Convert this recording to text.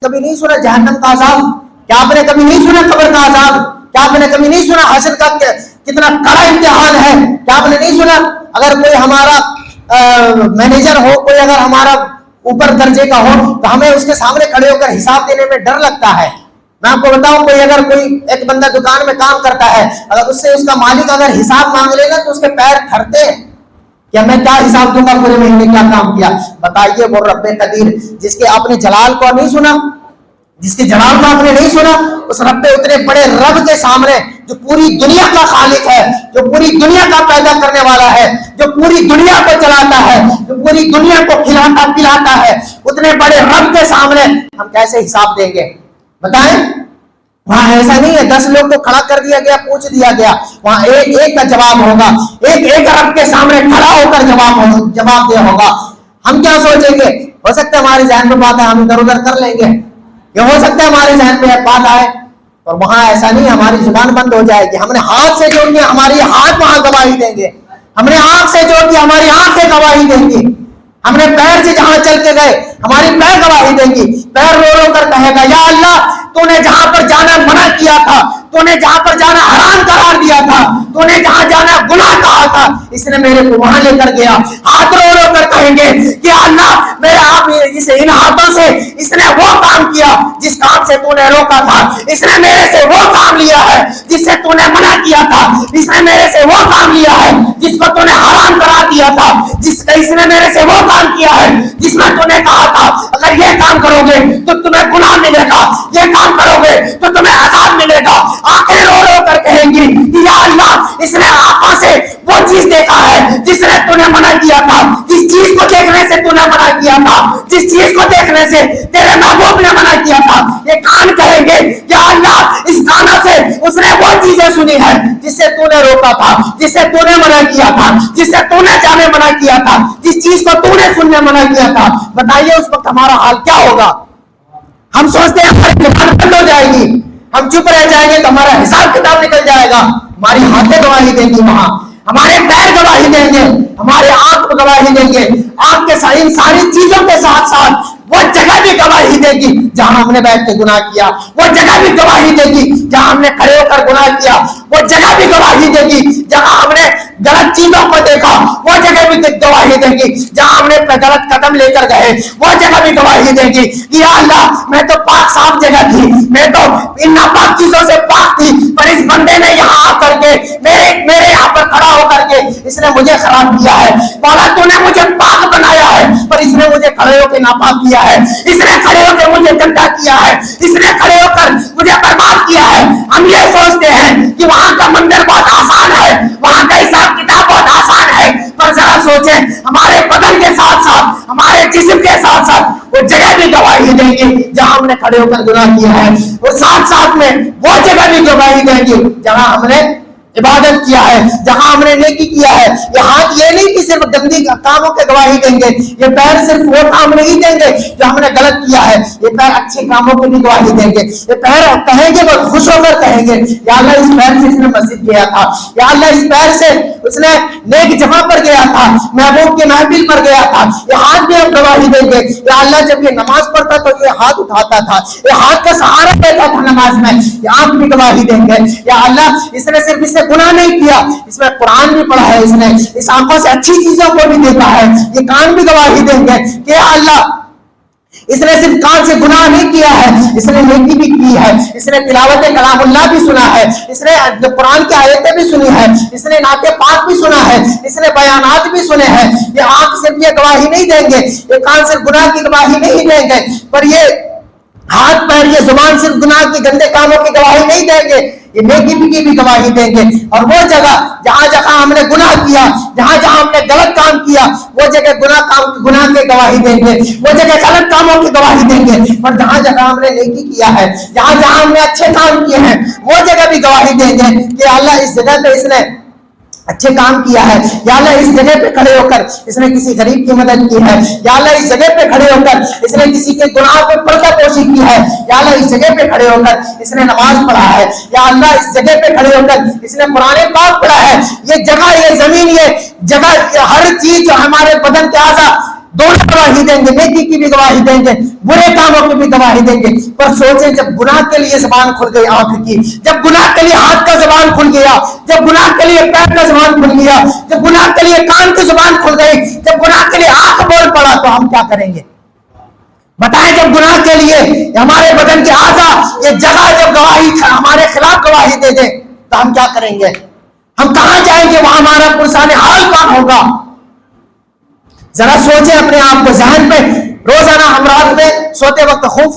کبھی نہیں سنا جہنم کا عذاب؟ کیا آپ نے کبھی نہیں سنا قبر کا عذاب؟ کیا آپ نے کبھی نہیں سنا حشر کا کتنا کڑا امتحان ہے؟ کیا آپ نے نہیں سنا اگر کوئی ہمارا مینیجر ہو، کوئی اگر ہمارا اوپر درجے کا ہو تو ہمیں اس کے سامنے کھڑے ہو کر حساب دینے میں ڈر لگتا ہے. میں آپ کو بتاؤں، کوئی ایک بندہ دکان میں کام کرتا ہے، اگر اس سے اس کا مالک اگر حساب مانگ لے گا تو اس کے پیر تھرتے ہیں کہ میں کیا حساب دوں گا پورے مہینے کیا کام کیا. بتائیے وہ رب قدیر جس کے آپ نے جلال کو نہیں سنا، جس کے جلال کو آپ نے نہیں سنا، اس رب اتنے بڑے رب کے سامنے جو پوری دنیا کا خالق ہے، جو پوری دنیا کا پیدا کرنے والا ہے، جو پوری دنیا کو چلاتا ہے، جو پوری دنیا کو کھلاتا پلاتا ہے، اتنے بڑے رب کے سامنے ہم کیسے حساب دیں گے؟ بتائیں. وہاں ایسا نہیں ہے 10 لوگ کو کھڑا کر دیا گیا، پوچھ دیا گیا، وہاں ایک ایک کا جواب ہوگا، ایک رب کے سامنے کھڑا ہو کر جواب دیا ہوگا. ہم کیا سوچیں گے؟ ہو سکتا ہے ہمارے ذہن میں بات ہے، ہم ادھر ادھر کر لیں گے، یہ ہو سکتا ہے ہمارے ذہن میں بات آئے، اور وہاں ایسا نہیں، ہماری زبان بند ہو جائے گی. ہم نے ہاتھ سے جوڑ دیا، ہماری ہاتھ وہاں گواہی دیں گے. ہم نے آنکھ سے جوڑ دیا، ہماری آنکھیں گواہی دیں گی. ہم نے پیر سے جہاں چل کے گئے، ہماری پیر گواہی دیں گی. پیر رو رو کر کہے گا یا اللہ تو نے جہاں پر جانا منع کیا تھا، تو نے جہاں پر جانا حرام قرار دیا تھا، تو نے جہاں جانا گناہ کہا تھا، اس نے میرے کو وہاں لے کر گیا. ہاتھ رو رو کر کہیں گے کہ اللہ میرے آپ ان ہاتھوں سے اس نے وہ کام کیا جس کام سے تو نے روکا تھا، اس نے میرے سے وہ کام لیا ہے جس سے تو نے منع کیا تھا، اس نے میرے سے وہ کام لیا ہے جس کو تو نے حرام قرار دیا تھا، اس نے میرے سے وہ کام کیا ہے جس میں تو نے کہا تھا اگر یہ کام کرو گے تو تمہیں گناہ ملے گا، یہ کام کرو گے تو تمہیں عذاب ملے گا. آنکھیں رو رو کر کہیں گی کہ یا اللہ اس نے آنکھوں سے وہ چیز دیکھا ہے جس نے تو نے منع کیا تھا، جس چیز کو دیکھنے سے تو نے منع کیا تھا، جس چیز کو دیکھنے سے تیرے محبوب نے منع کیا تھا. یہ کان کہیں گے یا اللہ اس کانوں سے اس نے وہ چیزیں سنی ہے جس سے تو نے روکا تھا، جس سے تو نے منع کیا تھا، جس سے تو نے جانے منع کیا تھا، جس چیز کو تو نے سننے منع کیا تھا. بتائیے اس وقت ہمارا حال کیا ہوگا؟ ہم سوچتے ہیں ہماری زبان بند ہو جائے گی، ہم چپ رہ جائیں گے تو ہمارا حساب کتاب نکل جائے گا. ہماری ہاتھیں گواہی دیں گی، وہاں ہمارے پیر گواہی دیں گے، ہمارے آنکھ گواہی دیں گے، آنکھ کے ساتھ ان ساری چیزوں کے ساتھ ساتھ وہ جگہ بھی گواہی دے گی جہاں ہم نے بیٹھ کے گناہ کیا، وہ جگہ بھی گواہی دے گی جہاں ہم نے کھڑے ہو کر گناہ کیا، وہ جگہ بھی گواہی دے گی جہاں ہم نے غلط چیزوں کو دیکھا، وہ جگہ بھی گواہی دے گی جہاں ہم نے غلط قدم لے کر گئے، وہ جگہ بھی گواہی دے گی کہ یا اللہ میں تو پاک صاف جگہ تھی، میں تو ان ناپاک چیزوں سے پاک تھی، پر اس بندے نے یہاں آ کر کے میرے یہاں پر کھڑا ہو کر کے اس نے مجھے خراب کیا ہے. مولا تو نے مجھے پاک بنایا ہے پر اس نے مجھے کھڑے ہو کے ناپاک کیا ہے، اس نے کھڑے ہو کے مجھے گندا کیا ہے، اس نے کھڑے ہو کر مجھے برباد کیا ہے. ہم یہ سوچتے ہیں کہ وہاں کا منظر بہت آسان ہے، وہاں کا حساب کتاب بہت آسان ہے، پر ذرا سوچیں ہمارے بدن کے ساتھ ساتھ ہمارے جسم کے ساتھ ساتھ وہ جگہ بھی گواہی دیں گی جہاں ہم نے کھڑے ہو کر گناہ کیا ہے، اور ساتھ ساتھ میں وہ جگہ بھی گواہی دیں گی جہاں ہم نے عبادت کیا ہے، جہاں ہم نے نیکی کیا ہے. یہ ہاتھ یہ نہیں کہ صرف گندی کاموں کے گواہی دیں گے، یہ پیر صرف وہ کام نہیں دیں گے جو ہم نے غلط کیا ہے، یہ پیر اچھے کاموں کی بھی گواہی دیں گے. یہ پیر کہیں گے وہ خوش ہو کر کہیں گے یا اللہ اس پیر سے اس نے مسجد گیا تھا، یا اللہ اس پیر سے اس نے نیک جگہ پر گیا تھا، محبوب کی محفل پر گیا تھا. یہ ہاتھ بھی ہم گواہی دیں گے یا اللہ جب یہ نماز پڑھتا تو یہ ہاتھ اٹھاتا تھا، یہ ہاتھ کا سہارا دیتا تھا نماز میں، یہ آنکھ بھی گواہی دیں گے یا اللہ اس نے صرف اس سے گناہ نہیں کیا، اس میں قرآن بھی پڑھا ہے، اس نے اس آنکھوں سے اچھی چیزوں کو بھی دیکھا ہے. یہ کان بھی گواہی دیں گے کہ اللہ اس نے صرف کان سے گناہ نہیں کیا ہے، اس نے نیکی بھی کی ہے، اس نے تلاوت کلام اللہ بھی سنا ہے، اس نے قرآن کی آیتیں بھی سنی ہے، اس نے نعت پاک بھی سنا ہے، اس نے بیانات بھی سنے ہیں. یہ آنکھ صرف یہ گواہی نہیں دیں گے، یہ کان صرف گناہ کی گواہی نہیں دیں گے، پر یہ ہاتھ پیر یہ زبان صرف گناہ کی گندے کاموں کی گواہی نہیں دیں گے، یہ نیکی کی بھی گواہی دیں گے. اور وہ جگہ جہاں جہاں ہم نے گناہ کیا، جہاں جہاں ہم نے غلط کام کیا، وہ جگہ گناہ کی گواہی دیں گے، وہ جگہ غلط کاموں کی گواہی دیں گے. اور جہاں جہاں ہم نے نیکی کیا ہے، جہاں جہاں ہم نے اچھے کام کیے ہیں، وہ جگہ بھی گواہی دیں گے کہ اللہ اس جگہ پہ اس نے اچھے کام کیا ہے، یا اللہ اس جگہ پہ کھڑے ہو کر اس نے کسی غریب کی مدد کی ہے، یا اللہ اس جگہ پہ کھڑے ہو کر اس نے کسی کے گناہ پہ پردہ پوشی کی ہے، یا اللہ اس جگہ پہ کھڑے ہو کر اس نے نماز پڑھا ہے، یا اللہ اس جگہ پہ کھڑے ہو کر اس نے قرآن پاک پڑھا ہے. یہ جگہ، یہ زمین، یہ جگہ، ہر چیز جو ہمارے بدن کے اعضاء دونوں گواہی دیں گے، نیکی کی بھی گواہی دیں گے، برے کاموں کی بھی گواہی دیں گے۔ پر سوچیں جب گناہ کے لیے زبان کھل گئی آنکھ کی، جب گناہ کے لیے ہاتھ کا زبان کھل گیا، جب گناہ کے لیے پیر کا زبان کھل گیا، جب گناہ کے لیے کان کی زبان کھل گئی، جب گناہ کے لیے آنکھ بول پڑا، تو ہم کیا کریں گے؟ بتائیں، جب گناہ کے لیے ہمارے بدن کے اعضاء یہ جگہ جب گواہی ہمارے خلاف گواہی دے دے، تو ہم کیا کریں گے؟ ہم کہاں جائیں گے؟ وہاں ہمارا پرسان حال کون ہوگا؟ ذرا سوچیں اپنے آپ کو ذہن پہ۔ روزانہ ہم رات میں سوتے وقت خوف